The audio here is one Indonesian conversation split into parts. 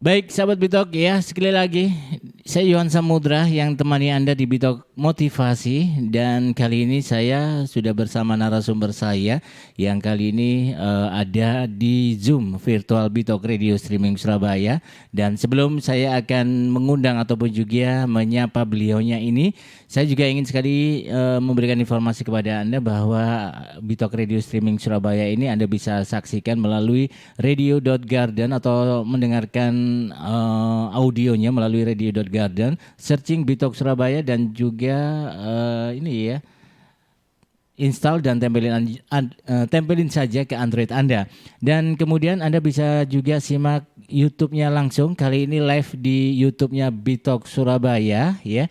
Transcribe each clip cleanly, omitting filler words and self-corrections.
Baik, sahabat Bitok ya, sekali lagi saya Yohan Samudra yang temani Anda di Bitok Motivasi dan kali ini saya sudah bersama narasumber saya yang kali ini ada di Zoom virtual Bitok Radio Streaming Surabaya dan sebelum saya akan mengundang ataupun juga menyapa beliaunya ini, saya juga ingin sekali memberikan informasi kepada Anda bahwa Bitok Radio Streaming Surabaya ini Anda bisa saksikan melalui radio.garden atau mendengarkan audionya melalui radio.garden, searching Bitok Surabaya dan juga ini ya install dan tempelin saja ke Android Anda. Dan kemudian Anda bisa juga simak YouTube-nya langsung. Kali ini live di YouTube-nya Bitok Surabaya ya.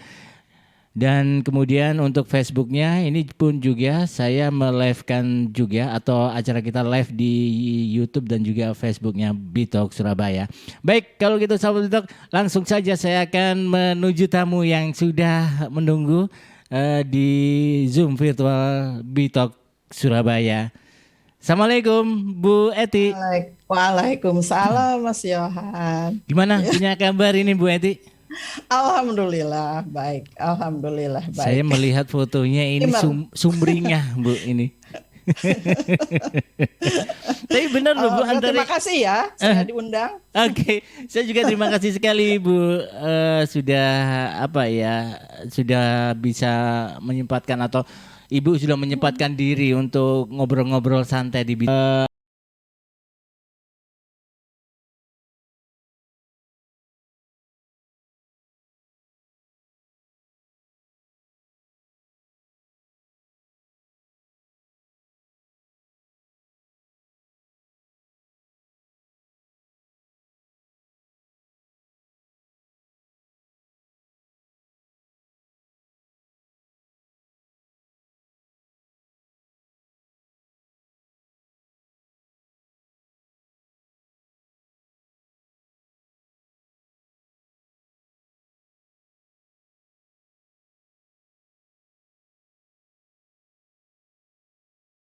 Dan kemudian untuk Facebooknya ini pun juga saya melivekan juga atau acara kita live di YouTube dan juga Facebooknya Bitok Surabaya. Baik, kalau gitu sahabat Bitok, langsung saja saya akan menuju tamu yang sudah menunggu di Zoom virtual Bitok Surabaya. Assalamualaikum Bu Eti. Waalaikumsalam Mas Yohan. Gimana punya kabar ini Bu Eti? Alhamdulillah baik, Alhamdulillah baik. Saya melihat fotonya ini sumringah Bu ini. Tapi benar loh Bu antara. Terima kasih ya saya diundang. Oke, saya juga terima kasih sekali Bu sudah sudah bisa menyempatkan atau Ibu sudah menyempatkan diri untuk ngobrol-ngobrol santai di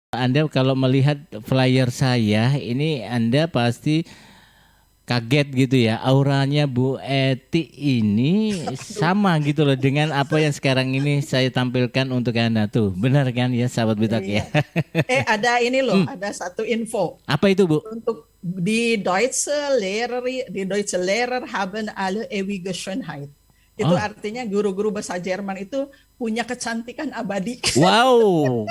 Anda kalau melihat flyer saya ini Anda pasti kaget gitu ya, auranya Bu Eti ini sama gitu loh dengan apa yang sekarang ini saya tampilkan untuk Anda tuh. Benar kan ya sahabat Bitok ya? Ada ini loh, ada satu info. Apa itu Bu? Untuk di Deutsche Lehrer haben alle ewige Schönheit. Itu artinya guru-guru bahasa Jerman itu punya kecantikan abadi. Wow.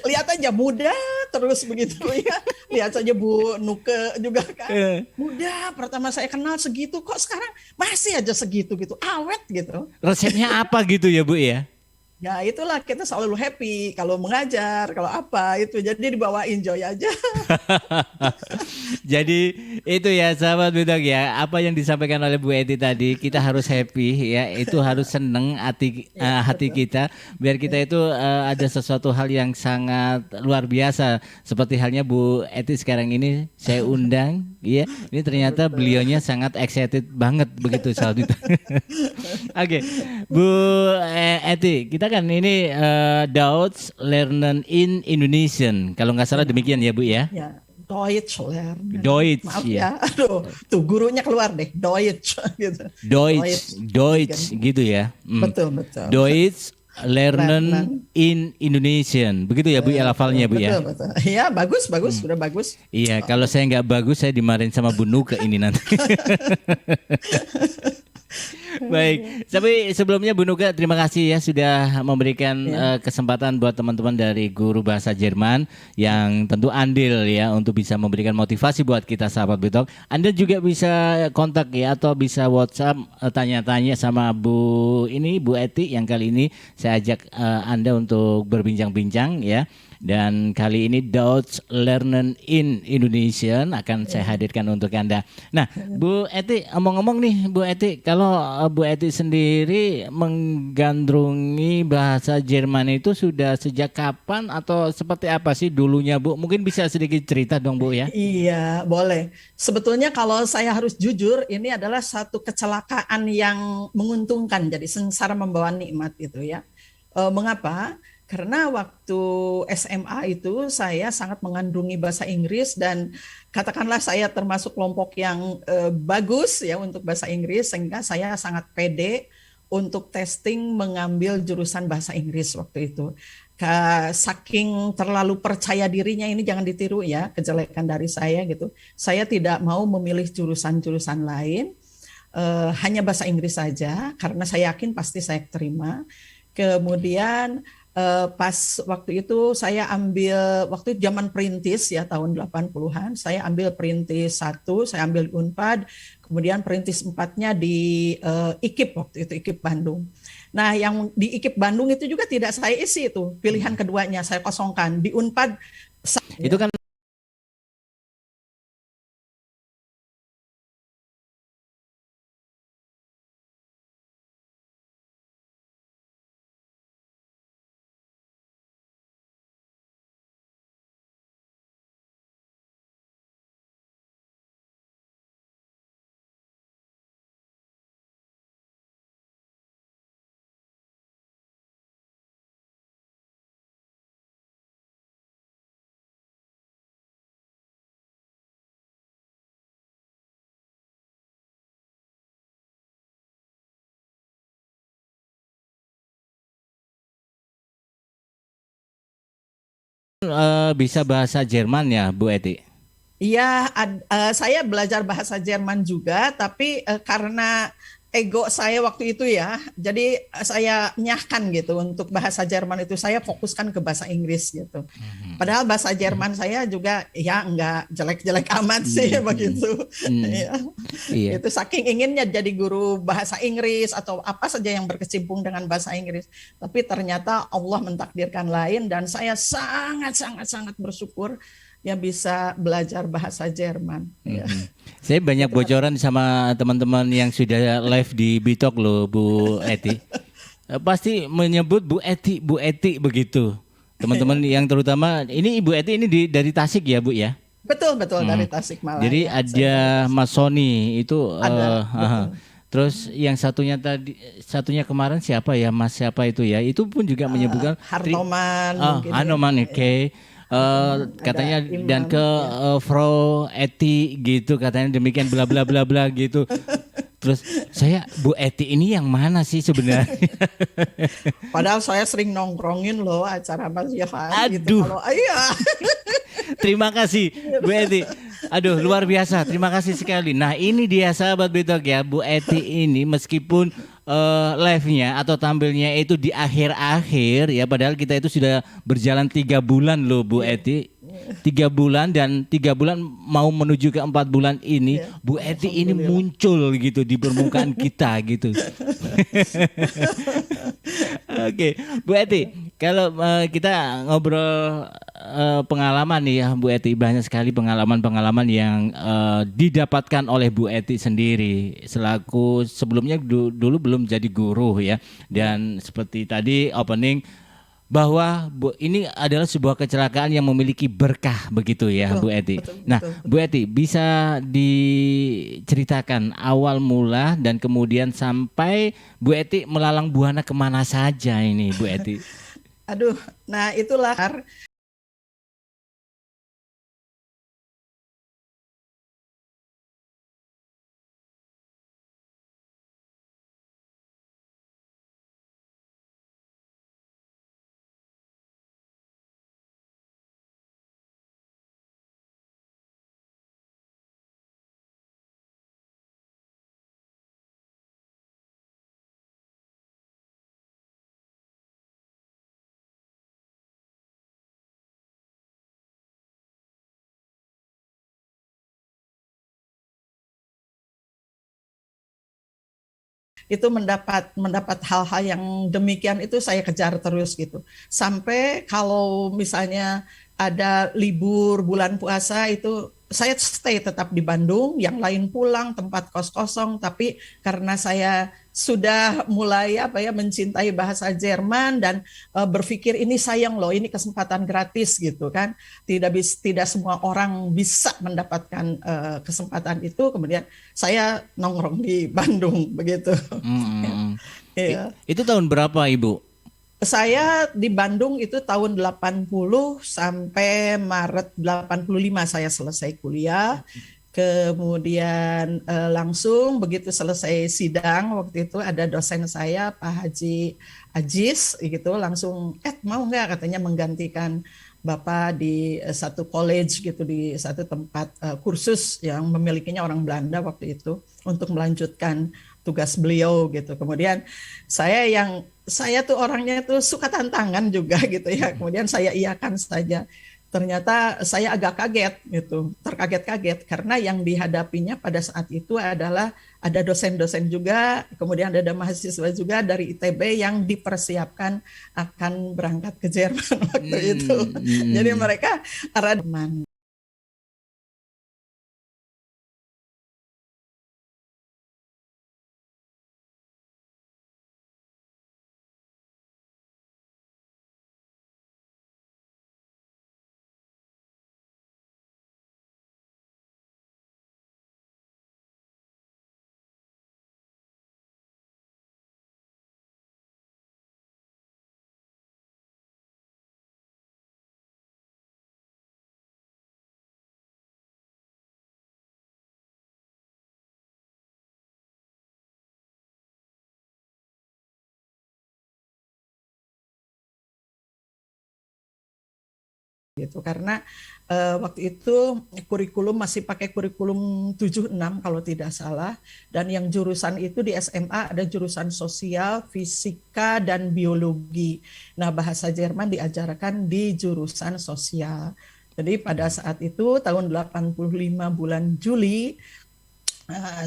Lihat aja muda terus begitu ya. Lihat saja Bu Nuke juga kan. Muda pertama saya kenal segitu kok sekarang masih aja segitu gitu. Awet gitu. Resepnya apa gitu ya Bu ya? Ya itulah kita selalu happy kalau mengajar, kalau apa itu. Jadi dibawa enjoy aja. Jadi itu ya sahabat Bitok ya, apa yang disampaikan oleh Bu Eti tadi, kita harus happy ya, itu harus seneng hati kita biar kita itu ada sesuatu hal yang sangat luar biasa seperti halnya Bu Eti sekarang ini saya undang ya. Ini ternyata beliaunya sangat excited banget begitu sahabat Bitok. Oke, Bu Eti, kita kan ini Deutsch Lernen in Indonesian. Kalau nggak salah demikian ya Bu ya. Ya, Deutsch lernen. Deutsch Maaf ya. ya. Aduh, tuh gurunya keluar deh, Deutsch gitu. Deutsch gitu ya. Betul. Deutsch Lernen in Indonesian. Begitu ya Bu ya lafalnya Bu ya. Betul. Iya, bagus, sudah bagus. Iya, kalau saya nggak bagus saya dimarahin sama Bu Nuke ini nanti. Baik, tapi sebelumnya Bu Nuga terima kasih ya sudah memberikan kesempatan buat teman-teman dari guru bahasa Jerman yang tentu andil ya untuk bisa memberikan motivasi buat kita sahabat Bitok. Anda juga bisa kontak ya atau bisa WhatsApp tanya-tanya sama Bu Eti yang kali ini saya ajak Anda untuk berbincang-bincang ya. Dan kali ini Deutsch Lernen in Indonesian akan saya hadirkan untuk Anda. Nah, Bu Eti, ngomong-ngomong nih Bu Eti, kalau Bu Eti sendiri menggandrungi bahasa Jerman itu sudah sejak kapan atau seperti apa sih dulunya Bu? Mungkin bisa sedikit cerita dong Bu ya? Iya, boleh. Sebetulnya kalau saya harus jujur, ini adalah satu kecelakaan yang menguntungkan, jadi sengsara membawa nikmat itu ya. Mengapa? Karena waktu SMA itu saya sangat mengandungi bahasa Inggris dan katakanlah saya termasuk kelompok yang bagus ya untuk bahasa Inggris sehingga saya sangat pede untuk testing mengambil jurusan bahasa Inggris waktu itu. Saking terlalu percaya dirinya ini jangan ditiru ya kejelekan dari saya gitu. Saya tidak mau memilih jurusan-jurusan lain, hanya bahasa Inggris saja karena saya yakin pasti saya terima. Kemudian pas waktu itu saya ambil waktu zaman perintis ya tahun 80-an, saya ambil perintis 1, saya ambil Unpad, kemudian perintis 4-nya di IKIP waktu itu, IKIP Bandung. Nah, yang di IKIP Bandung itu juga tidak saya isi itu, pilihan keduanya saya kosongkan. Di Unpad Itu kan bisa bahasa Jerman ya, Bu Eti. iya, saya belajar bahasa Jerman juga, tapi karena ego saya waktu itu ya, jadi saya nyahkan gitu untuk bahasa Jerman itu saya fokuskan ke bahasa Inggris gitu. Padahal bahasa Jerman saya juga ya nggak jelek-jelek amat sih begitu. Hmm, Ya. iya. Itu saking inginnya jadi guru bahasa Inggris atau apa saja yang berkecimpung dengan bahasa Inggris. Tapi ternyata Allah mentakdirkan lain dan saya sangat sangat sangat bersyukur ya bisa belajar bahasa Jerman. Ya. Mhm. Saya banyak Itu bocoran sama teman-teman yang sudah live di Bitok loh, Bu Eti. Pasti menyebut Bu Eti begitu. Teman-teman yang terutama ini Ibu Eti ini dari Tasik ya, Bu ya. betul betul Hmm. dari Jadi Tasikmalaya. Saya ada dari Tasik. Mas Sony itu Ada aha. betul. Terus yang satunya kemarin siapa ya, Mas siapa itu ya? Itu pun juga menyebutkan Hartoman mungkin ya. Hanoman oke. Ada Katanya dan Imam ke ya. Frau Eti gitu katanya demikian bla bla bla bla gitu. Terus saya Bu Eti ini yang mana sih sebenarnya? Padahal saya sering nongkrongin loh acara Mas Yohan gitu. Aduh, Kalau iya terima kasih Bu Eti. Aduh, luar biasa. Terima kasih sekali. Nah, ini dia sahabat Bitok ya, Bu Eti ini meskipun live-nya atau tampilnya itu di akhir-akhir ya, padahal kita itu sudah berjalan 3 bulan loh, Bu Eti. 3 bulan dan 3 bulan mau menuju ke 4 bulan ini, ya, Bu Eti ini alhamdulillah. muncul gitu di permukaan kita gitu. Oke, Bu Eti, kalau kita ngobrol pengalaman nih ya, Bu Eti, banyak sekali pengalaman-pengalaman yang didapatkan oleh Bu Eti sendiri selaku sebelumnya dulu belum jadi guru ya, dan seperti tadi opening bahwa ini adalah sebuah kecelakaan yang memiliki berkah begitu ya, Betul, Bu Eti. betul, Nah, betul, Bu betul. Eti bisa diceritakan awal mula dan kemudian sampai Bu Eti melalang buana kemana saja ini, Bu Eti? Aduh, nah itulah itu mendapat hal-hal yang demikian itu saya kejar terus gitu. Sampai kalau misalnya ada libur bulan puasa itu saya stay tetap di Bandung, yang lain pulang, tempat kos kosong, tapi karena saya sudah mulai apa ya mencintai bahasa Jerman dan berpikir ini sayang loh, ini kesempatan gratis gitu kan. Tidak semua orang bisa mendapatkan kesempatan itu, kemudian saya nongkrong di Bandung begitu. Mm, mm, mm. Iya. Itu tahun berapa, Ibu? Saya di Bandung itu tahun 80 sampai Maret 85 saya selesai kuliah. Kemudian langsung begitu selesai sidang waktu itu ada dosen saya Pak Haji Ajis gitu langsung mau nggak katanya menggantikan Bapak di satu college gitu di satu tempat kursus yang memilikinya orang Belanda waktu itu untuk melanjutkan tugas beliau gitu. Kemudian saya tuh orangnya tuh suka tantangan juga gitu ya. Kemudian saya iakan saja. Ternyata saya agak kaget gitu, terkaget-kaget karena yang dihadapinya pada saat itu adalah ada dosen-dosen juga, kemudian ada mahasiswa juga dari ITB yang dipersiapkan akan berangkat ke Jerman waktu itu. Jadi mereka arah teman. Gitu karena waktu itu kurikulum masih pakai kurikulum 76 kalau tidak salah dan yang jurusan itu di SMA ada jurusan sosial, fisika dan biologi. Nah, bahasa Jerman diajarkan di jurusan sosial. Jadi pada saat itu tahun 85 bulan Juli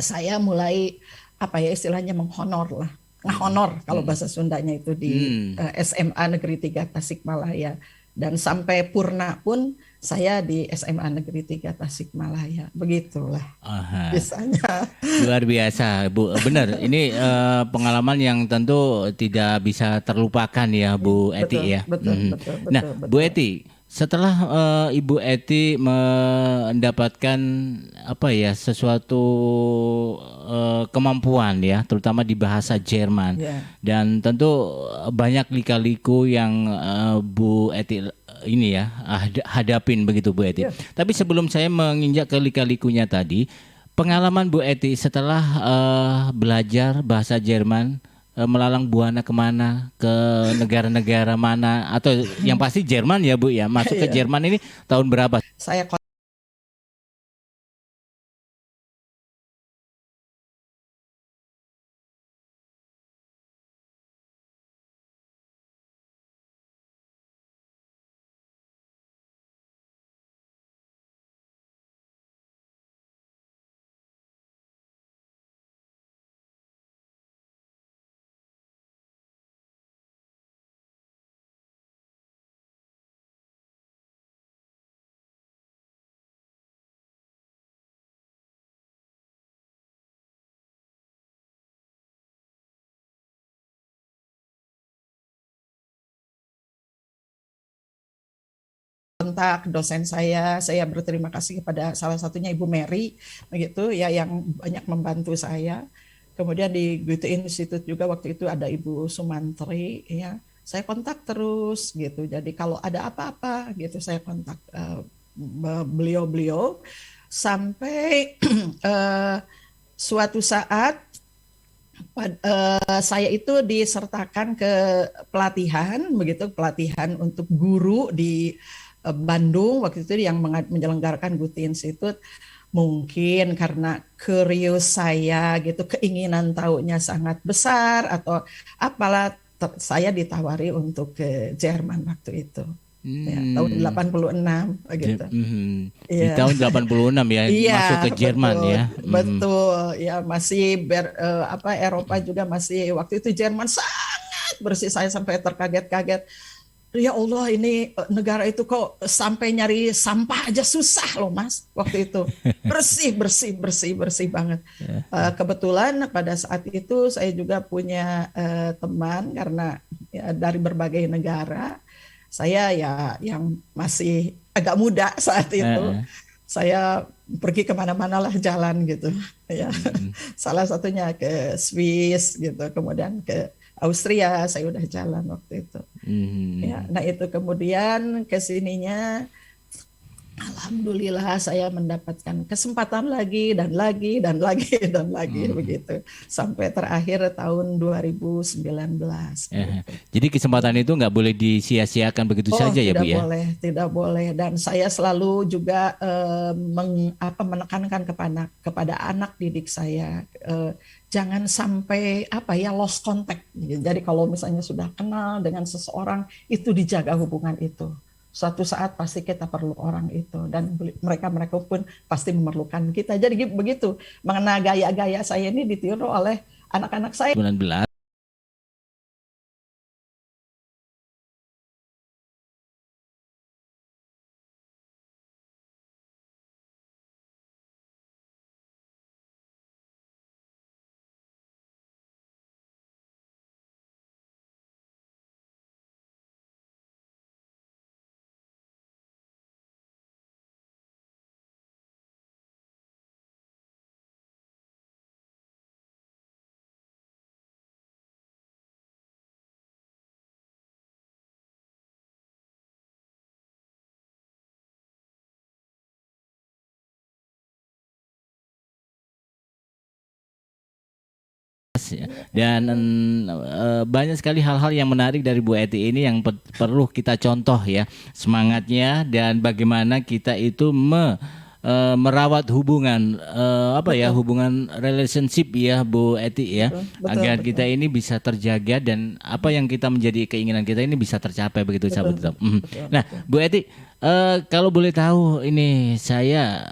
saya mulai apa ya istilahnya menghonor lah. Ngahonor kalau bahasa Sundanya itu di SMA Negeri 3 Tasikmalaya. Dan sampai purna pun saya di SMA Negeri 3 Tasikmalaya. Begitulah biasanya. Luar biasa, Bu. Benar, ini pengalaman yang tentu tidak bisa terlupakan ya, Bu Eti ya. Betul. Nah, Bu Eti, setelah Ibu Eti mendapatkan apa ya sesuatu kemampuan ya, terutama di bahasa Jerman, dan tentu banyak lika-liku yang Bu Eti ini ya hadapin begitu Bu Eti. Tapi sebelum saya menginjak ke lika-likunya tadi, pengalaman Bu Eti setelah belajar bahasa Jerman melalang buana kemana, ke negara-negara mana, atau yang pasti Jerman ya Bu ya, masuk ke Jerman ini tahun berapa? Saya kontak dosen saya berterima kasih kepada salah satunya Ibu Mary begitu ya yang banyak membantu saya. Kemudian di Goethe Institute juga waktu itu ada Ibu Sumantri ya. Saya kontak terus gitu. Jadi kalau ada apa-apa gitu saya kontak beliau-beliau sampai suatu saat saya itu disertakan ke pelatihan begitu pelatihan untuk guru di Bandung waktu itu yang menyelenggarakan Goethe Institute mungkin karena curious saya gitu keinginan tahunya sangat besar atau apalah saya ditawari untuk ke Jerman waktu itu ya, tahun 86 gitu. Di tahun 86 ya masuk ke Jerman betul, ya. Betul ya masih Eropa juga masih waktu itu Jerman sangat bersih saya sampai terkaget-kaget. Ya Allah ini negara itu kok sampai nyari sampah aja susah loh Mas waktu itu bersih banget. Kebetulan pada saat itu saya juga punya teman karena ya, dari berbagai negara saya ya yang masih agak muda saat itu saya pergi kemana-mana lah jalan gitu ya salah satunya ke Swiss gitu kemudian ke Austria saya udah jalan waktu itu. Ya, Mhm. nah itu kemudian ke sininya alhamdulillah saya mendapatkan kesempatan lagi dan lagi dan lagi dan lagi Mhm. begitu sampai terakhir tahun 2019 Eh, gitu. Jadi kesempatan Ya. itu nggak boleh disia-siakan begitu Oh, saja ya Bu tidak ya? boleh, tidak boleh. Dan saya selalu juga menekankan kepada anak didik saya, jangan sampai apa ya lost contact. Jadi kalau misalnya sudah kenal dengan seseorang, itu dijaga hubungan itu. Suatu saat pasti kita perlu orang itu dan mereka pun pasti memerlukan kita. Jadi begitu. Mengenai gaya-gaya saya ini ditiru oleh anak-anak saya. 19. Ya. Dan banyak sekali hal-hal yang menarik dari Bu Eti ini yang perlu kita contoh ya semangatnya dan bagaimana kita itu merawat hubungan apa ya Betul, hubungan relationship ya Bu Eti ya betul, betul, agar betul, kita ini bisa terjaga dan apa yang kita menjadi keinginan kita ini bisa tercapai begitu betul, sahabat tetap. Mhm. betul, Nah betul. Bu Eti kalau boleh tahu ini saya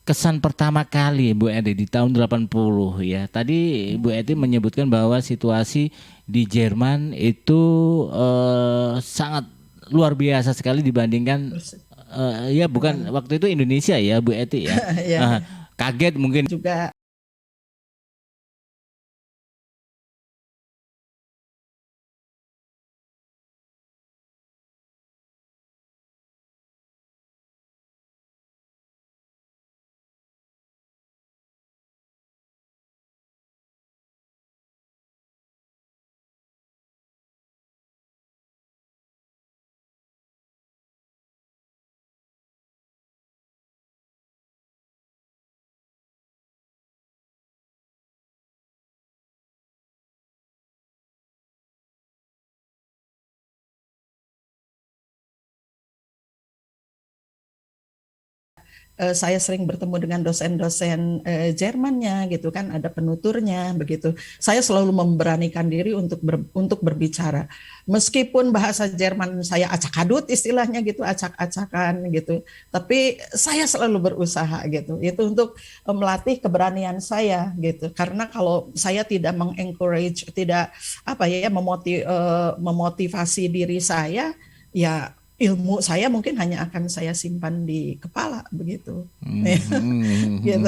kesan pertama kali Bu Eti di tahun 80 ya. Tadi Bu Eti menyebutkan bahwa situasi di Jerman itu sangat luar biasa sekali dibandingkan Terus, ya bukan waktu itu Indonesia ya Bu Eti ya. ya, Eh, kaget mungkin. juga saya sering bertemu dengan dosen-dosen Jermannya gitu kan, ada penuturnya begitu. Saya selalu memberanikan diri untuk berbicara. Meskipun bahasa Jerman saya acak-adut istilahnya gitu, acak-acakan gitu. Tapi saya selalu berusaha gitu. Itu untuk melatih keberanian saya gitu. Karena kalau saya tidak mengencourage, tidak apa ya memotivasi diri saya, ya ilmu saya mungkin hanya akan saya simpan di kepala begitu. Gitu. Mhm.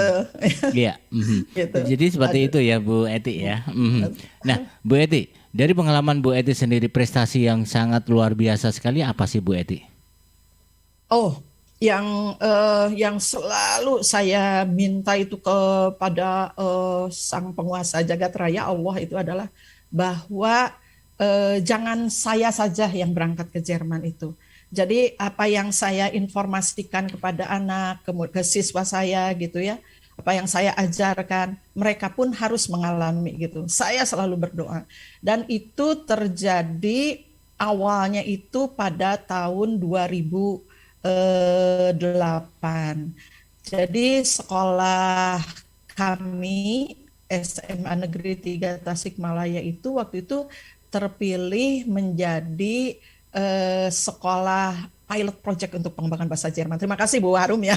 Iya, mhm. Gitu. Jadi seperti Aduh. itu ya Bu Eti ya. Mhm. Nah, Bu Eti, dari pengalaman Bu Eti sendiri prestasi yang sangat luar biasa sekali apa sih Bu Eti? Oh, yang selalu saya minta itu kepada Sang Penguasa Jagat Raya Allah itu adalah bahwa jangan saya saja yang berangkat ke Jerman itu. Jadi apa yang saya informasikan kepada anak, ke siswa saya gitu ya, apa yang saya ajarkan, mereka pun harus mengalami gitu. Saya selalu berdoa. Dan itu terjadi awalnya itu pada tahun 2008. Jadi sekolah kami SMA Negeri 3 Tasikmalaya itu waktu itu terpilih menjadi sekolah pilot project untuk pengembangan bahasa Jerman. Terima kasih Bu Harum ya.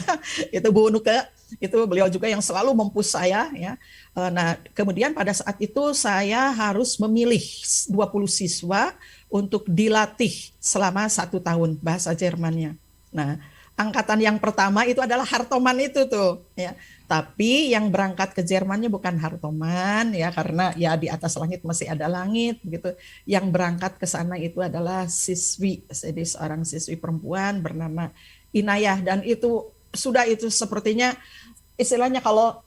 Itu Bu Nuke, itu beliau juga yang selalu mempush saya ya. Nah, kemudian pada saat itu saya harus memilih 20 siswa untuk dilatih selama 1 tahun bahasa Jermannya. Nah, angkatan yang pertama itu adalah Hartoman itu tuh ya. Tapi yang berangkat ke Jermannya bukan Hartoman ya karena ya di atas langit masih ada langit gitu. Yang berangkat ke sana itu adalah siswi, jadi seorang siswi perempuan bernama Inayah dan itu sudah itu sepertinya istilahnya kalau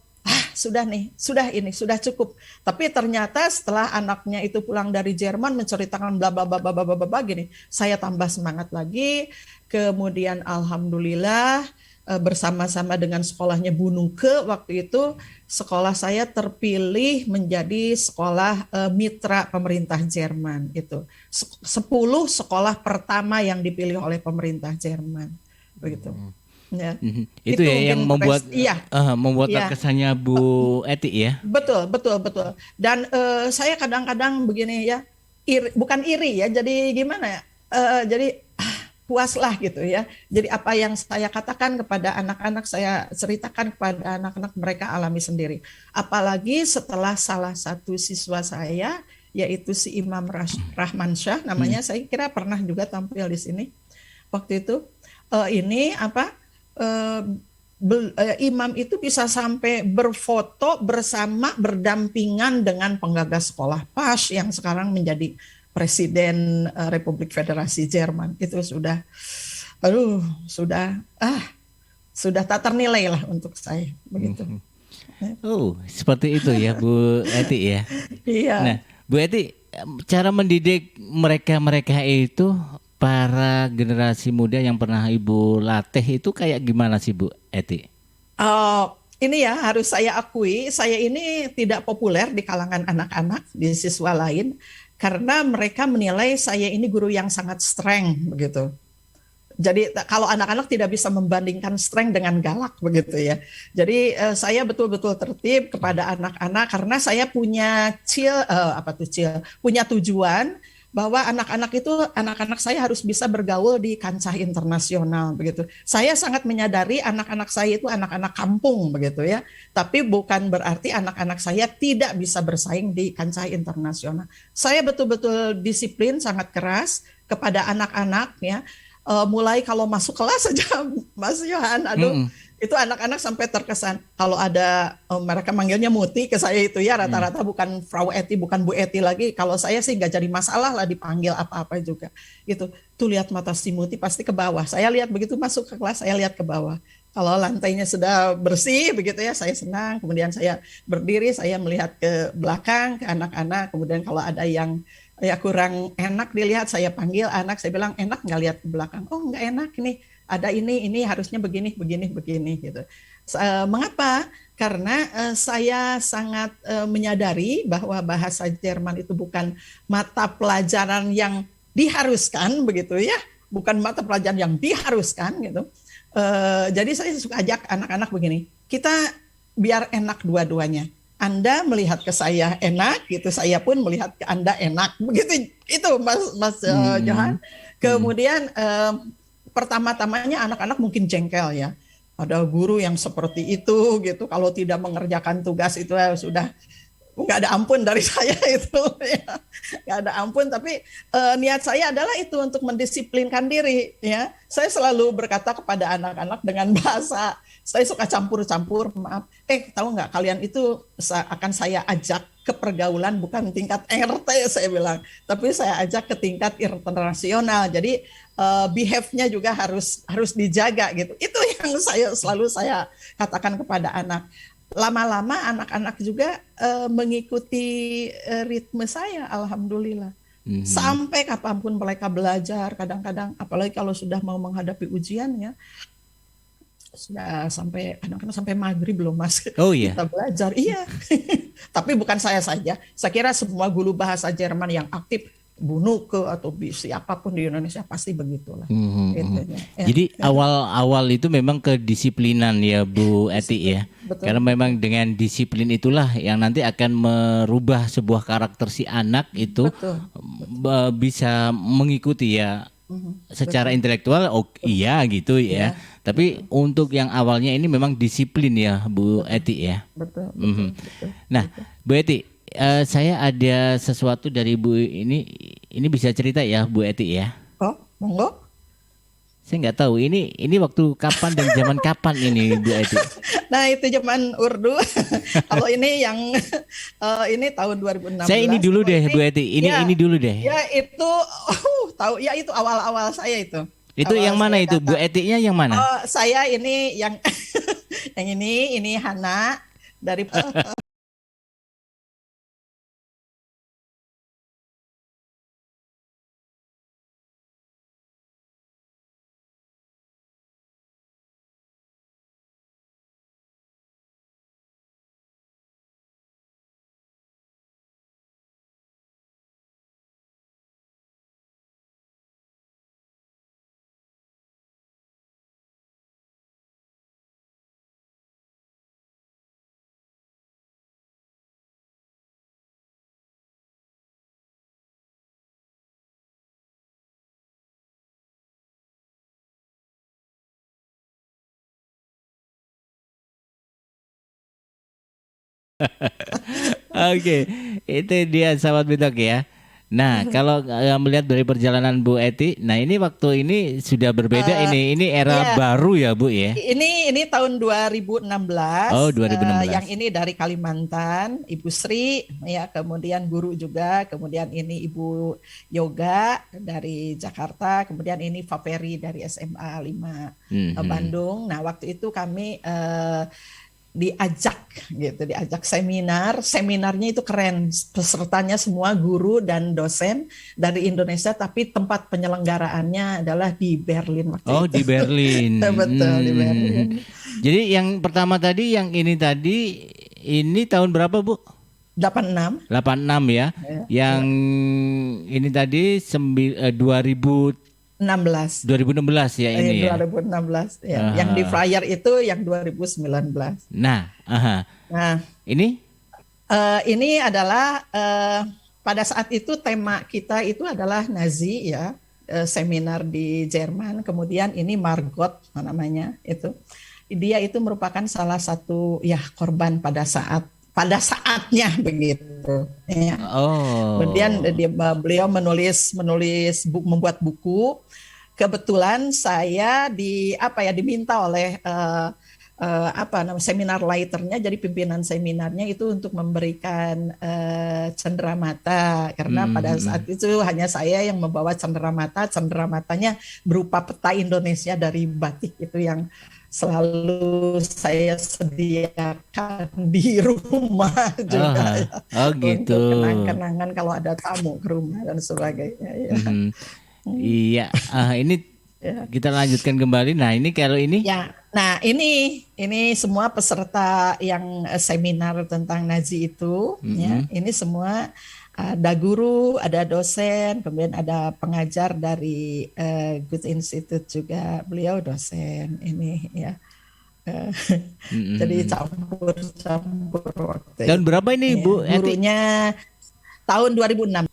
sudah nih, sudah cukup. Tapi ternyata setelah anaknya itu pulang dari Jerman menceritakan bla bla bla bla bla bla bla gini, saya tambah semangat lagi. Kemudian alhamdulillah bersama-sama dengan sekolahnya Bu Nuke waktu itu, sekolah saya terpilih menjadi sekolah mitra pemerintah Jerman itu. 10 sekolah pertama yang dipilih oleh pemerintah Jerman begitu. Ya. Itu ya yang membuat membuat iya. terkesannya Bu Eti ya. Betul. Dan saya kadang-kadang begini ya, bukan iri ya. Jadi gimana ya? Jadi puaslah gitu ya. Jadi apa yang saya katakan kepada anak-anak, saya ceritakan kepada anak-anak, mereka alami sendiri. Apalagi setelah salah satu siswa saya, yaitu si Imam Rahman Syah, namanya, saya kira pernah juga tampil di sini. Waktu itu imam itu bisa sampai berfoto bersama, berdampingan dengan penggagas sekolah PAS yang sekarang menjadi Presiden Republik Federasi Jerman. Itu sudah tak ternilai lah untuk saya begitu. Seperti itu ya Bu Eti ya. Iya. Nah, Bu Eti, cara mendidik mereka itu, para generasi muda yang pernah Ibu latih itu kayak gimana sih Bu Eti? Ini ya harus saya akui, saya ini tidak populer di kalangan anak-anak, di siswa lain, karena mereka menilai saya ini guru yang sangat strength begitu. Jadi kalau anak-anak tidak bisa membandingkan strength dengan galak begitu ya. Jadi saya betul-betul tertib kepada anak-anak karena saya punya punya tujuan bahwa anak-anak saya harus bisa bergaul di kancah internasional begitu. Saya sangat menyadari anak-anak saya itu anak-anak kampung begitu ya. Tapi bukan berarti anak-anak saya tidak bisa bersaing di kancah internasional. Saya betul-betul disiplin sangat keras kepada anak-anak ya. Mulai kalau masuk kelas saja Mas Yohan, itu anak-anak sampai terkesan kalau ada mereka manggilnya Muti ke saya itu ya, rata-rata bukan Frau Eti, bukan Bu Eti lagi. Kalau saya sih nggak jadi masalah lah dipanggil apa-apa juga gitu. Tuh lihat mata si Muti pasti ke bawah. Saya lihat begitu masuk ke kelas, saya lihat ke bawah. Kalau lantainya sudah bersih begitu ya, saya senang. Kemudian saya berdiri, saya melihat ke belakang ke anak-anak. Kemudian kalau ada yang kurang enak dilihat, saya panggil anak, saya bilang enak nggak lihat ke belakang? Oh nggak enak nih. Ada ini harusnya begini gitu. Mengapa? Karena saya sangat menyadari bahwa bahasa Jerman itu bukan mata pelajaran yang diharuskan begitu ya, bukan mata pelajaran yang diharuskan gitu. Jadi saya suka ajak anak-anak begini, kita biar enak dua-duanya. Anda melihat ke saya enak gitu, saya pun melihat ke Anda enak begitu. Itu Mas Johan. Kemudian pertama-tamanya anak-anak mungkin jengkel ya. Ada guru yang seperti itu gitu. Kalau tidak mengerjakan tugas itu sudah nggak ada ampun dari saya itu. Ya. Nggak ada ampun. Tapi niat saya adalah itu untuk mendisiplinkan diri. Ya, saya selalu berkata kepada anak-anak dengan bahasa. Saya suka campur-campur. Maaf. Tahu nggak kalian itu akan saya ajak ke pergaulan bukan tingkat RT saya bilang, tapi saya ajak ke tingkat internasional. Jadi behave-nya juga harus dijaga gitu. Itu yang selalu saya katakan kepada anak. Lama-lama anak-anak juga mengikuti ritme saya, alhamdulillah. Sampai kapanpun mereka belajar, kadang-kadang apalagi kalau sudah mau menghadapi ujian ya, sudah sampai kadang-kadang sampai maghrib belum Mas. Oh iya. Kita belajar, iya. Tapi bukan saya saja. Saya kira semua guru bahasa Jerman yang aktif, Bu Nuke atau siapapun di Indonesia pasti begitulah. Ya. Jadi awal-awal itu memang kedisiplinan ya Bu Eti ya. Betul. Karena memang dengan disiplin itulah yang nanti akan merubah sebuah karakter si anak itu. Betul. Bisa mengikuti ya. Secara intelektual iya gitu ya. Tapi untuk yang awalnya ini memang disiplin ya Bu Eti ya. Betul. Nah, Bu Eti, saya ada sesuatu dari Bu ini bisa cerita ya Bu Eti ya. Oh, monggo. Saya nggak tahu ini waktu kapan dan zaman kapan ini Bu Eti. Nah itu zaman Urdu. Kalau ini yang ini tahun 2016. Saya ini dulu deh Bu Eti. Ini dulu deh. Ya itu tahu ya, itu awal-awal saya itu. Itu awal yang mana itu? Bu Etinya yang mana? Saya ini yang yang ini Hana. dari Oke, itu dia sahabat Bitok ya. Nah, kalau melihat dari perjalanan Bu Eti, nah ini waktu ini sudah berbeda eh, ini era iya. baru ya Bu ya. Ini tahun 2016, Oh, 2016. yang ini dari Kalimantan, Ibu Sri, ya, kemudian guru juga, kemudian ini Ibu Yoga dari Jakarta, kemudian ini Faperi dari SMA 5 Mhm. Bandung. Nah, waktu itu kami diajak seminar. Seminarnya itu keren, pesertanya semua guru dan dosen dari Indonesia, tapi tempat penyelenggaraannya adalah di Berlin Oh, waktu itu. di Berlin. Betul, di Hmm. Berlin. Jadi yang pertama tadi yang ini tadi ini tahun berapa Bu? 86. 86 ya. Ya, Yang ya. ini tadi 2000 16. 2016 ya ini ya. 2016 ya. Yang di Aha. flyer itu yang 2019. Nah, aha. Nah, Ini ini adalah pada saat itu tema kita itu adalah Nazi ya, seminar di Jerman. Kemudian ini Margot namanya itu. Dia itu merupakan salah satu ya korban pada saatnya begitu. Ya. Kemudian oh. beliau membuat buku. Kebetulan saya diminta oleh seminar lighternya, jadi pimpinan seminarnya itu untuk memberikan cenderamata, karena pada saat Hmm. itu hanya saya yang membawa cendeраmatanya berupa peta Indonesia dari batik itu yang selalu saya sediakan di rumah juga Oh, ya, oh gitu. untuk kenang-kenangan kalau ada tamu ke rumah dan sebagainya ya. Mhm. Iya, ini Ya. kita lanjutkan kembali. Nah, ini kalau ini, Ya, nah ini semua peserta yang seminar tentang Nazi itu, ya, mhm. ini semua ada guru, ada dosen, kemudian ada pengajar dari Goethe Institute juga, beliau dosen ini ya. Eh, Mhm, jadi mhm. campur-campur waktu Tahun itu. berapa ini Ya, Bu Eti? gurunya tahun 2006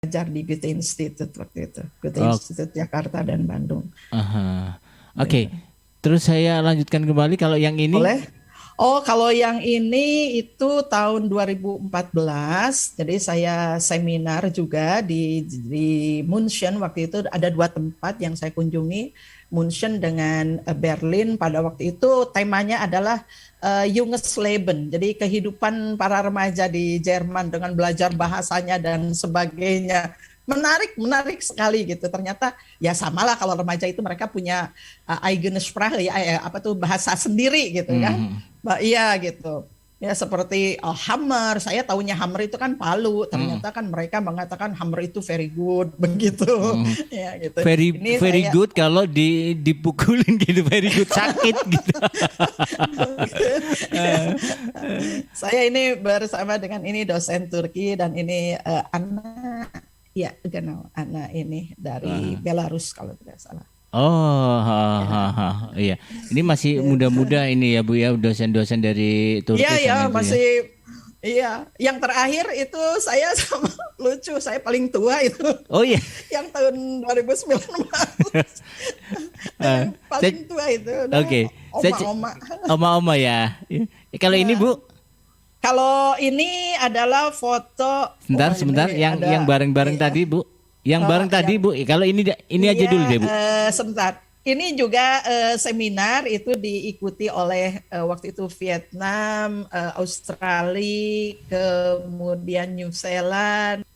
pengajar di Goethe Institute waktu itu, Goethe Oh, Institute Jakarta dan Bandung. aha. Oke. Terus saya lanjutkan kembali kalau yang ini. Boleh? Oh, kalau yang ini itu tahun 2014. Jadi saya seminar juga di München waktu itu, ada dua tempat yang saya kunjungi, München dengan Berlin. Pada waktu itu temanya adalah Junges Leben. Jadi kehidupan para remaja di Jerman dengan belajar bahasanya dan sebagainya. Menarik sekali gitu. Ternyata ya samalah kalau remaja itu mereka punya eigene Sprache ya, apa tuh bahasa sendiri gitu kan. Mhm. Iya gitu. Ya seperti Hammer, saya tahunya Hammer itu kan Palu, Mhm. ternyata kan mereka mengatakan Hammer itu very good begitu. Mhm. Ya gitu. Very Ini very saya good kalau dipukulin gitu, very good sakit gitu. saya ini bersama dengan ini dosen Turki dan ini Anna, ya genau, Anna ini dari Belarus kalau tidak salah. Oh, ha, ha, Ya. ha. Iya. Ini masih muda-muda ini ya Bu ya, dosen-dosen dari Iya Turki ya sana itu ya. masih Iya, yang terakhir itu saya sama lucu, saya paling tua itu Oh iya. yang tahun 2019. Eh, Yang saya, paling tua itu udah oke. oma-oma. Oma-oma ya. Kalau ini Ya. Bu, Kalau ini adalah foto, sebentar, wah sebentar. ini Yang ada, bareng-bareng iya, tadi Bu. Yang bareng tadi yang Bu. Kalau ini aja iya, dulu deh Bu. sebentar. Ini juga seminar itu diikuti oleh waktu itu Vietnam, Australia, kemudian New Zealand.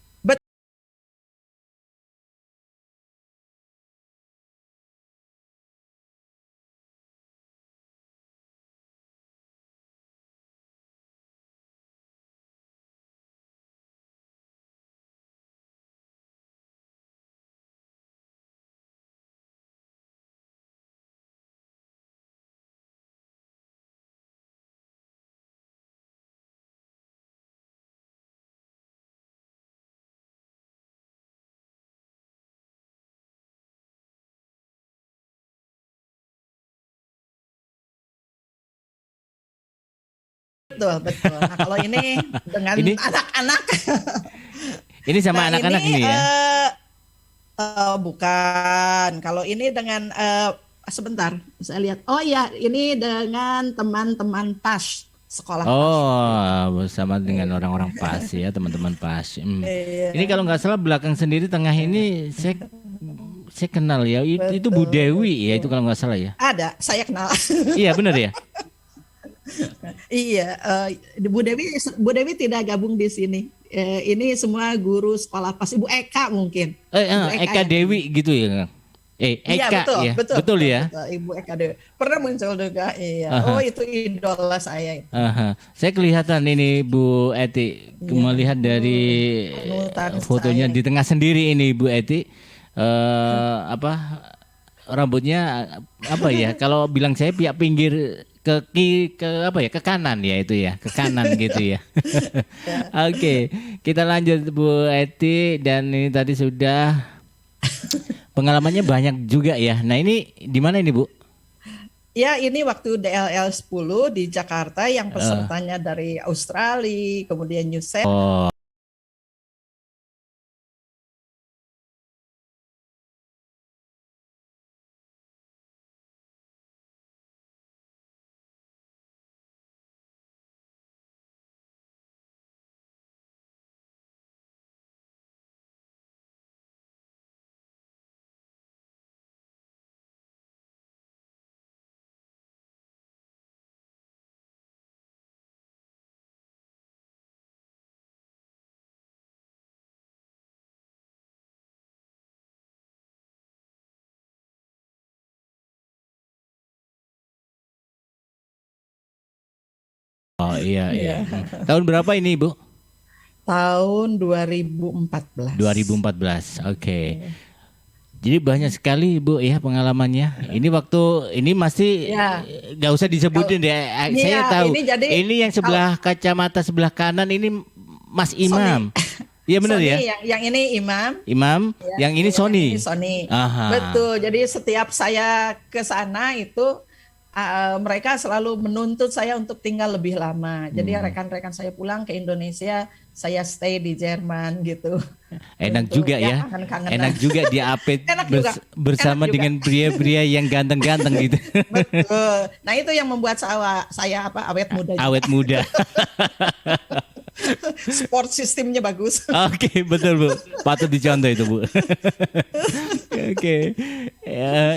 Betul, betul. Nah, kalau ini dengan Ini anak-anak. ini Nah, sama anak-anak ini ini ya. bukan. Kalau ini dengan sebentar, saya lihat. Oh ya, ini dengan teman-teman PAS, sekolah PAS. Oh, bersama dengan orang-orang PAS ya, teman-teman PAS. Ini Iya, kalau nggak salah belakang sendiri tengah ini saya kenal ya. Itu Bu betul, Dewi ya, itu betul. kalau nggak salah ya. Ada, saya kenal. Iya benar ya. Iya, Bu Dewi tidak gabung di sini. Ini semua guru sekolah PAS. Ibu Eka mungkin. Ibu Eka Eka yang ini. Dewi gitu ya. Iya Eka betul, ya, betul, betul betul, ya. betul. Ibu Eka Dewi pernah muncul juga. Iya. Oh Aha, itu idola saya itu. aha. Saya kelihatan ini Bu Eti Iya. melihat dari Panutan saya fotonya nih. di tengah sendiri ini Bu Eti. Apa rambutnya apa ya? Kalau bilang saya pihak pinggir ke apa ya? Ke kanan ya itu ya, ke kanan gitu ya. Ya. Oke, kita lanjut Bu Eti dan ini tadi sudah pengalamannya banyak juga ya. Nah, ini di mana ini, Bu? Ya, ini waktu DLL 10 di Jakarta yang Eh, pesertanya dari Australia, kemudian New Zealand. oh, oh iya iya. Ya, Tahun berapa ini, Bu? tahun 2014. 2014. Oke. Jadi banyak sekali, Bu ya pengalamannya. Ini waktu ini masih Ya, nggak usah kalau disebutin deh. Saya iya tahu. ini jadi Ini yang kalau sebelah kacamata sebelah kanan ini Mas Sony, Imam. Iya benar ya? Sony yang ini Imam, Imam, ya, yang ini yang ini Sony. Sony. Aha. Betul. Jadi setiap saya ke sana itu mereka selalu menuntut saya untuk tinggal lebih lama. Jadi Hmm. rekan-rekan saya pulang ke Indonesia, saya stay di Jerman gitu. Enak Untuk juga ya ya. kangen-kangenan. Enak juga diapit Enak juga. Enak bersama juga. dengan pria-pria yang ganteng-ganteng gitu. Betul. Nah, itu yang membuat saya apa awet muda juga. Awet muda. Sport sistemnya bagus. Oke, betul Bu. Patut dicontoh itu Bu. Oke.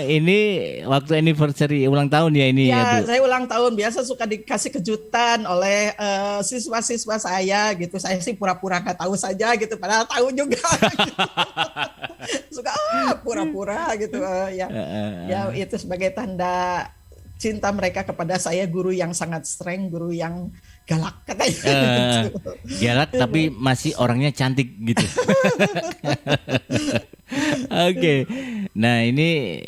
Ini waktu anniversary ulang tahun ya ini ya Bu. Ya, saya ulang tahun biasa suka dikasih kejutan oleh siswa-siswa saya gitu. Saya sih pura-pura nggak tahu saja gitu, padahal tahu juga. Suka pura-pura gitu ya. Ya itu sebagai tanda cinta mereka kepada saya, guru yang sangat streng, guru yang galak katanya Eh, gitu. galak tapi masih orangnya cantik gitu. Oke. Nah, ini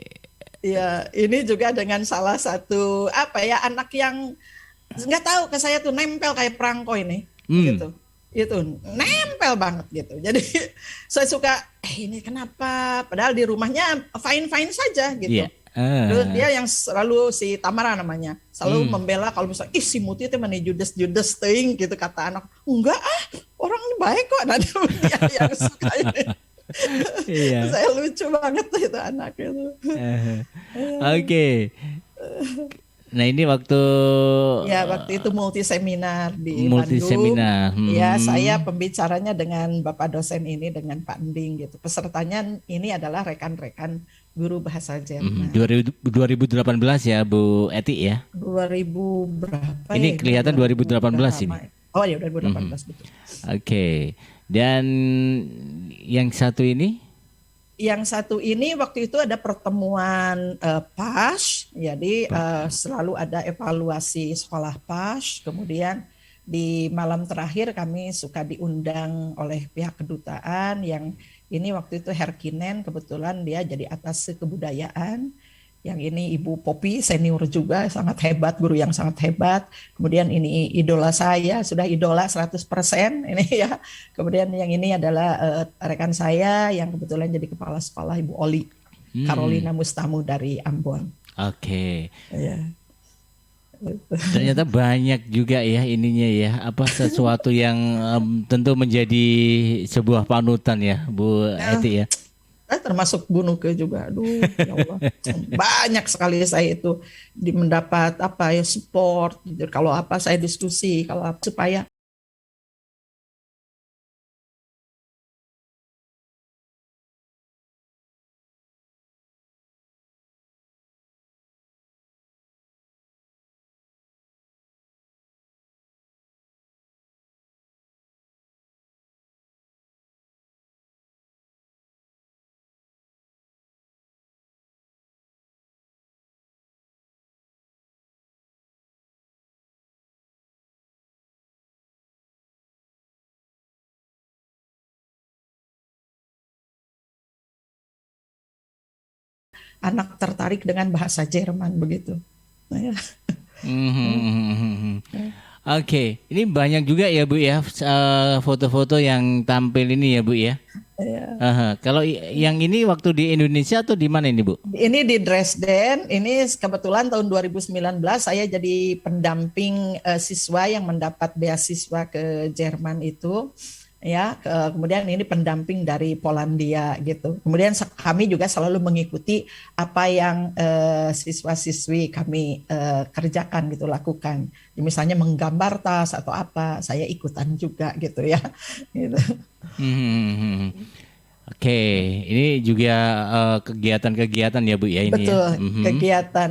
Ya, ini juga dengan salah satu apa ya anak yang nggak tahu ke saya tuh nempel kayak perangko ini, hmm, gitu. Itu nempel banget gitu. Jadi saya suka ini kenapa? Padahal di rumahnya fine fine saja gitu. iya. Terus Ah. dia yang selalu si Tamara namanya, selalu Hmm. membela kalau misalnya ih si Muti itu mana judes-judes ting gitu kata anak. Enggak ah, orang ini baik kok. Nah, dia yang suka ini. Iya. Saya lucu banget tuh itu anak itu. Eh, Oke. Nah ini waktu Ya, waktu itu multi seminar di multi Bandung. seminar. Ya, saya Hmm. pembicaranya dengan Bapak dosen ini, dengan Pak Ending gitu. Pesertanya ini adalah rekan-rekan guru bahasa Hmm. Jerman. 2018 ya Bu Eti ya. 2000 berapa ya Ini ini? kelihatan 2000 udah 2018 lama. ini. Oh ya, Mhm. 2018 betul. Oke. Dan yang satu ini. Yang satu ini waktu itu ada pertemuan PAS, jadi selalu ada evaluasi sekolah PAS. Kemudian di malam terakhir kami suka diundang oleh pihak kedutaan yang ini waktu itu Herkinen kebetulan dia jadi atas kebudayaan. Yang ini Ibu Popi senior juga sangat hebat, guru yang sangat hebat. Kemudian ini idola saya, sudah idola 100% ini ya. Kemudian yang ini adalah rekan saya yang kebetulan jadi kepala sekolah Ibu Oli Hmm. Carolina Mustamu dari Ambon. Oke. Ya, Ternyata banyak juga ya ininya ya, apa sesuatu yang tentu menjadi sebuah panutan ya, Bu nah, Eti ya. termasuk bunuh ke juga. Aduh, ya Allah. Banyak sekali saya itu mendapat apa ya support. Gitu. Kalau apa saya diskusi, kalau apa supaya anak tertarik dengan bahasa Jerman begitu. Nah, ya. Mhm. Oke, ini banyak juga ya Bu ya foto-foto yang tampil ini ya Bu ya. Ya. Aha. Kalau yang ini waktu di Indonesia atau di mana ini Bu? Ini di Dresden, ini kebetulan tahun 2019 saya jadi pendamping siswa yang mendapat beasiswa ke Jerman itu ya, kemudian ini pendamping dari Polandia gitu. Kemudian kami juga selalu mengikuti apa yang siswa-siswi kami kerjakan gitu, lakukan. Misalnya menggambar tas atau apa, saya ikutan juga gitu ya. Gitu. Mhm. Oke, ini juga kegiatan-kegiatan ya Bu ya ini ya. Betul, Mhm.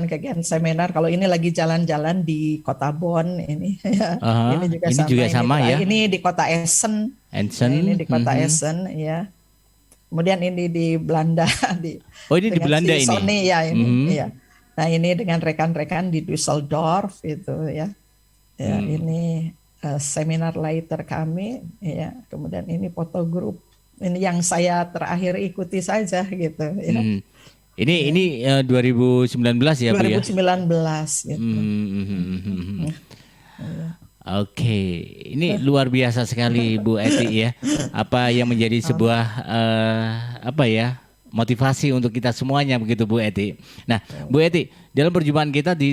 kegiatan seminar. Kalau ini lagi jalan-jalan di Kota Bonn, ini ya, ini Aha, juga ini sama. juga Ini sama terakhir, ya. ini di Kota Essen, ya ini Anson. di Kota Mhm. Essen, ya. Kemudian ini di Belanda, di Oh ini di dengan Belanda si ini. Sony ya ini, Mhm. ya. Nah ini dengan rekan-rekan di Düsseldorf itu ya, ya Hmm. ini seminar later kami, ya. Kemudian ini foto grup, ini yang saya terakhir ikuti saja gitu, ya. Hmm. Ini Ya. 2019 ya Bu ya. 2019 gitu. Hmm. Iya. Oke, ini luar biasa sekali Bu Eti ya. Apa yang menjadi sebuah apa ya motivasi untuk kita semuanya begitu Bu Eti. Nah, Bu Eti, dalam perjumpaan kita di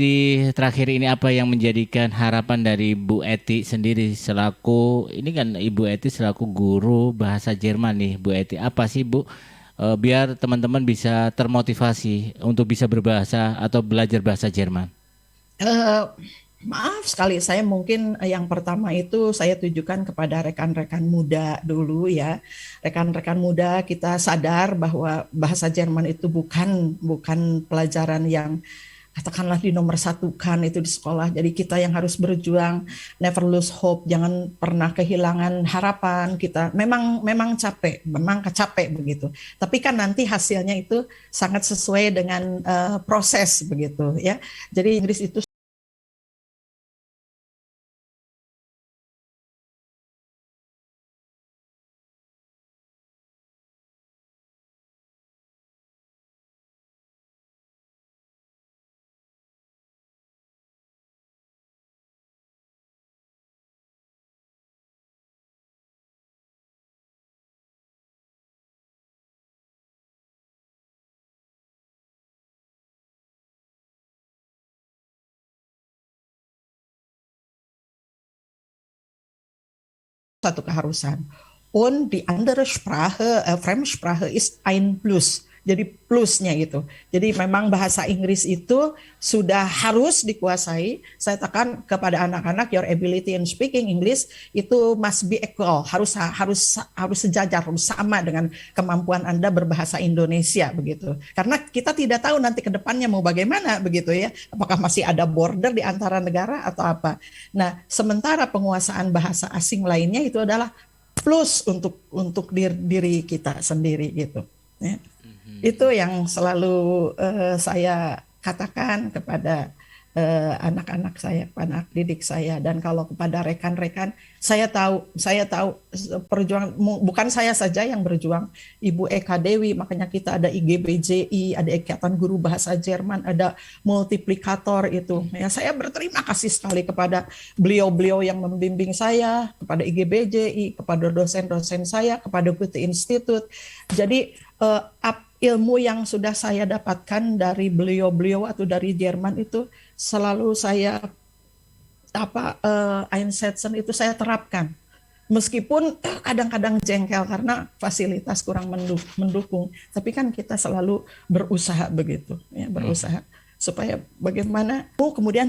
terakhir ini apa yang menjadikan harapan dari Bu Eti sendiri selaku ini kan Ibu Eti selaku guru bahasa Jerman nih Bu Eti. Apa sih Bu? Biar teman-teman bisa termotivasi untuk bisa berbahasa atau belajar bahasa Jerman. Eh, maaf sekali, saya mungkin yang pertama itu saya tujukan kepada rekan-rekan muda dulu ya. Rekan-rekan muda kita sadar bahwa bahasa Jerman itu bukan bukan pelajaran yang katakanlah di nomor satukan itu di sekolah. Jadi kita yang harus berjuang, never lose hope, jangan pernah kehilangan harapan. Kita memang memang capek, memang capek begitu. Tapi kan nanti hasilnya itu sangat sesuai dengan proses begitu ya. Jadi Inggris itu satu keharusan. Und die andere Sprache, Fremdsprache ist ein Plus. Jadi plusnya gitu. Jadi memang bahasa Inggris itu sudah harus dikuasai. Saya tekan kepada anak-anak, your ability in speaking English itu must be equal, harus sejajar, harus sama dengan kemampuan Anda berbahasa Indonesia begitu. Karena kita tidak tahu nanti ke depannya mau bagaimana begitu ya. Apakah masih ada border di antara negara atau apa. Nah, sementara penguasaan bahasa asing lainnya itu adalah plus untuk diri kita sendiri gitu. Ya. Itu yang selalu saya katakan kepada anak-anak saya, kepada anak didik saya, dan kalau kepada rekan-rekan, saya tahu perjuangan bukan saya saja yang berjuang, Ibu Eka Dewi, makanya kita ada IGBJI, ada Ikatan Guru Bahasa Jerman, ada multiplikator itu. Ya, saya berterima kasih sekali kepada beliau-beliau yang membimbing saya, kepada IGBJI, kepada dosen-dosen saya, kepada Goethe Institut. Jadi ilmu yang sudah saya dapatkan dari beliau-beliau atau dari Jerman itu selalu saya Einsetzen itu saya terapkan. Meskipun kadang-kadang jengkel karena fasilitas kurang mendukung, tapi kan kita selalu berusaha begitu, ya, berusaha supaya bagaimana kemudian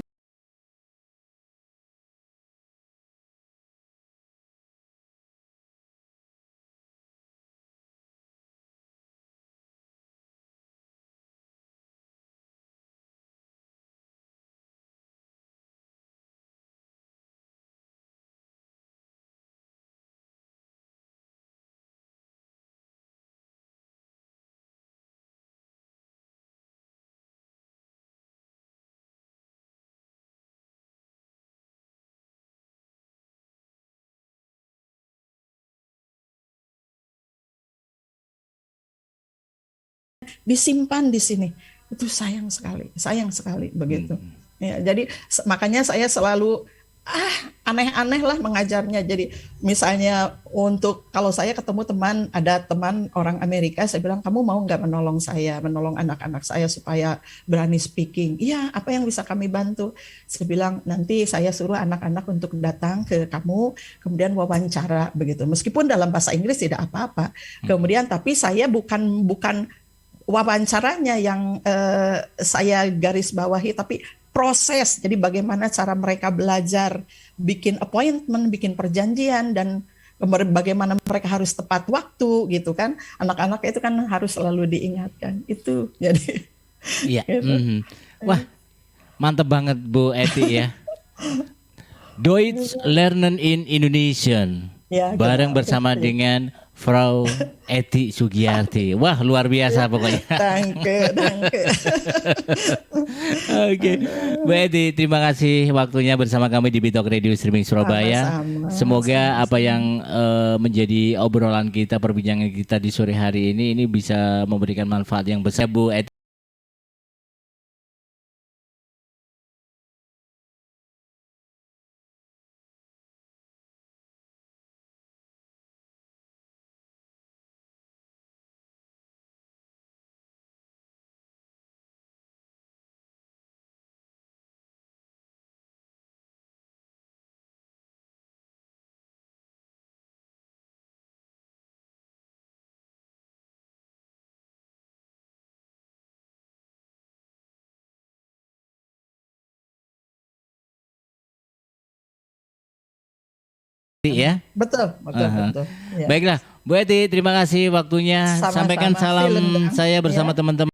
disimpan di sini. Itu sayang sekali begitu. Ya, jadi makanya saya selalu aneh-aneh lah mengajarnya. Jadi misalnya untuk kalau saya ketemu ada teman orang Amerika, saya bilang kamu mau nggak menolong saya, menolong anak-anak saya supaya berani speaking. Iya, apa yang bisa kami bantu? Saya bilang nanti saya suruh anak-anak untuk datang ke kamu, kemudian wawancara begitu. Meskipun dalam bahasa Inggris tidak apa-apa. Kemudian tapi saya bukan wawancaranya yang saya garis bawahi, tapi proses. Jadi bagaimana cara mereka belajar, bikin appointment, bikin perjanjian, dan bagaimana mereka harus tepat waktu gitu kan. Anak-anak itu kan harus selalu diingatkan. Itu jadi. Iya. Gitu. Wah, mantep banget Bu Eti ya. Deutsch Lernen in Indonesian. Ya, bareng genau. bersama dengan Frau Eti Sugiyarti. Wah, luar biasa pokoknya. Danke. Oke. Bu Eti, terima kasih waktunya bersama kami di Bitok Radio Streaming Surabaya. Semoga apa yang menjadi obrolan kita, perbincangan kita di sore hari ini bisa memberikan manfaat yang besar, Bu Eti. Ya. Betul. Ya. Baiklah, Bu Eti, terima kasih waktunya. Sama-sama. Sampaikan salam saya bersama teman-teman.